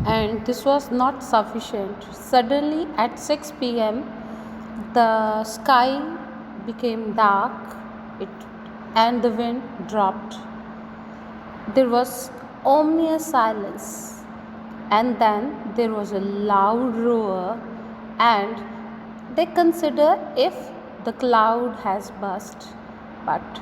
And this was not sufficient. Suddenly, at 6 p.m., the sky became dark it, and the wind dropped. There was ominous silence, and then there was a loud roar, and they consider if the cloud has burst. But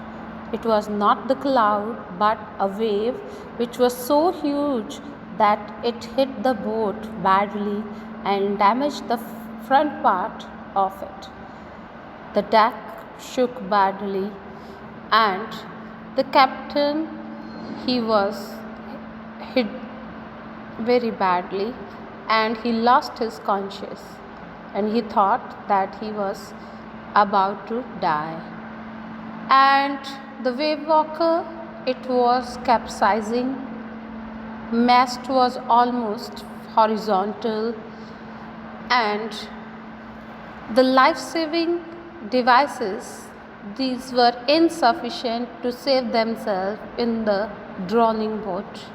it was not the cloud, but a wave which was so huge that it hit the boat badly and damaged the front part of it. The deck shook badly, and the captain, he was hit very badly, and he lost his conscience, and he thought that he was about to die. And the wave walker, it was capsizing, mast was almost horizontal, and the life-saving devices, these were insufficient to save themselves in the drowning boat.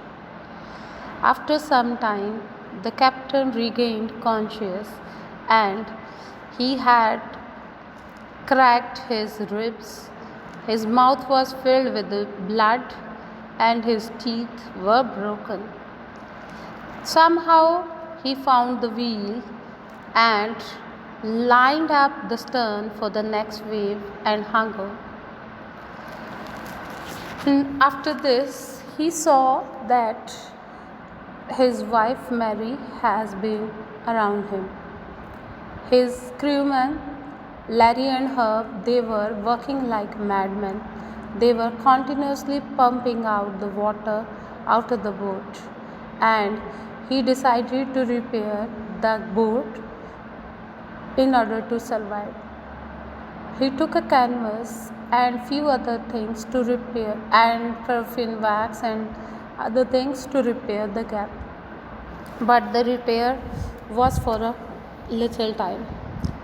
After some time, the captain regained conscience, and he had cracked his ribs. His mouth was filled with blood, and his teeth were broken. Somehow he found the wheel and lined up the stern for the next wave and hung on. After this, he saw that his wife Mary has been around him. His crewmen, Larry and Herb, they were working like madmen. They were continuously pumping out the water out of the boat, and he decided to repair the boat in order to survive. He took a canvas and few other things to repair, and paraffin wax and other things to repair the gap. But the repair was for a little time.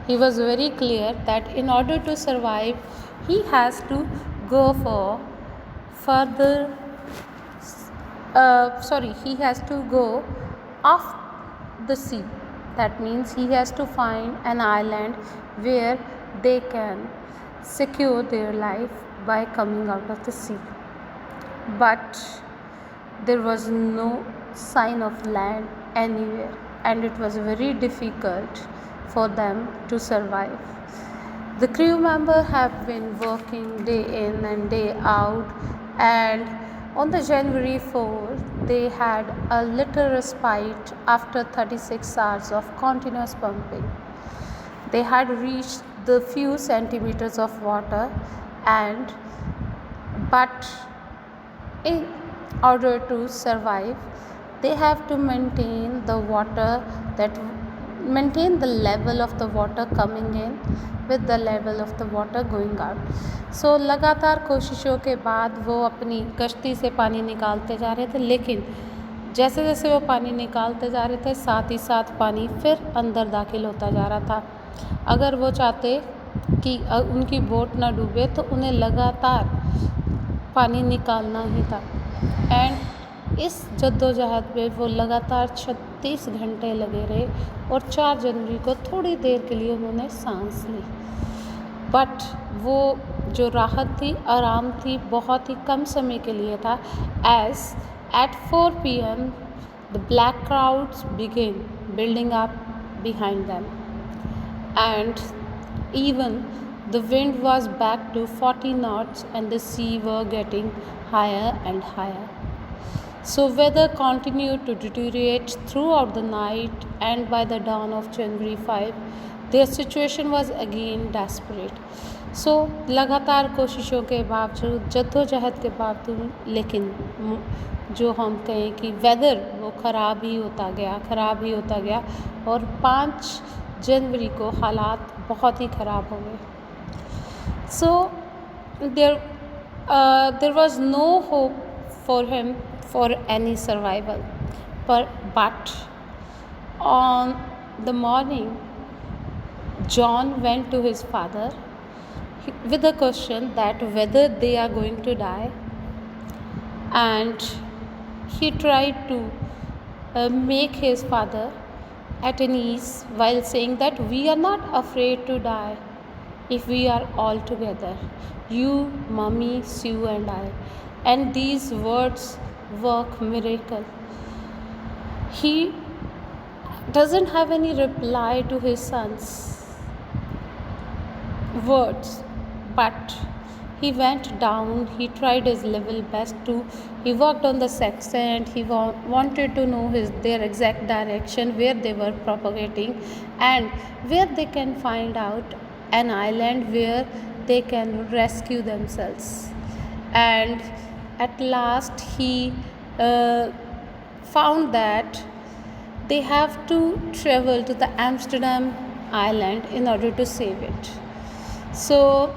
He was very clear that in order to survive, he has to go for further. He has to go off the sea. That means he has to find an island where they can secure their life by coming out of the sea. But there was no sign of land anywhere, and it was very difficult for them to survive. The crew members have been working day in and day out, and on the January 4th, they had a little respite after 36 hours of continuous pumping. They had reached the few centimeters of water, and but in order to survive, they have to maintain the level of the water coming in with the level of the water going out. So लगातार कोशिशों के बाद वो अपनी कश्ती से पानी निकालते जा रहे थे, लेकिन जैसे जैसे वो पानी निकालते जा रहे थे, साथ ही साथ पानी फिर अंदर दाखिल होता जा रहा था. अगर वो चाहते कि उनकी बोट ना डूबे, तो उन्हें लगातार पानी निकालना ही था. एंड इस जद्दोजहद में वो लगातार 36 घंटे लगे रहे, और 4 जनवरी को थोड़ी देर के लिए उन्होंने सांस ली. बट वो जो राहत थी, आराम थी, बहुत ही कम समय के लिए था. As at 4 p.m. the black clouds began building up behind them, and even the wind was back to 40 knots, and the sea were getting higher and higher. So weather continued to deteriorate throughout the night, and by the dawn of January 5, their situation was again desperate. So लगातार कोशिशों के बावजूद, जद्दोजहद के बावजूद, लेकिन जो हम कहें कि वेदर वो ख़राब ही होता गया, और 5 जनवरी को हालात बहुत ही ख़राब हो गए. So there was no hope for him for any survival. But on the morning, John went to his father with a question that whether they are going to die, and he tried to make his father at an ease while saying that we are not afraid to die if we are all together, you, Mummy, Sue, and I. And these words work miracle. He doesn't have any reply to his son's words, but he went down. He tried his level best to. He worked on the sextant. He wanted to know their exact direction, where they were propagating, and where they can find out an island where they can rescue themselves. And at last, he uh, found that they have to travel to the Amsterdam island in order to save it. So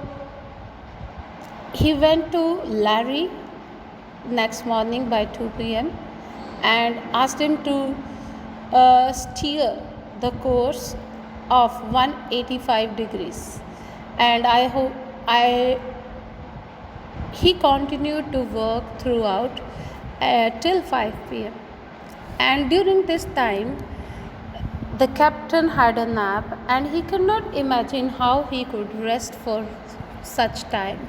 he went to Larry next morning by 2 p.m. and asked him to steer the course of 185 degrees. And he continued to work throughout till 5 p.m. And during this time, the captain had a nap and he could not imagine how he could rest for such time.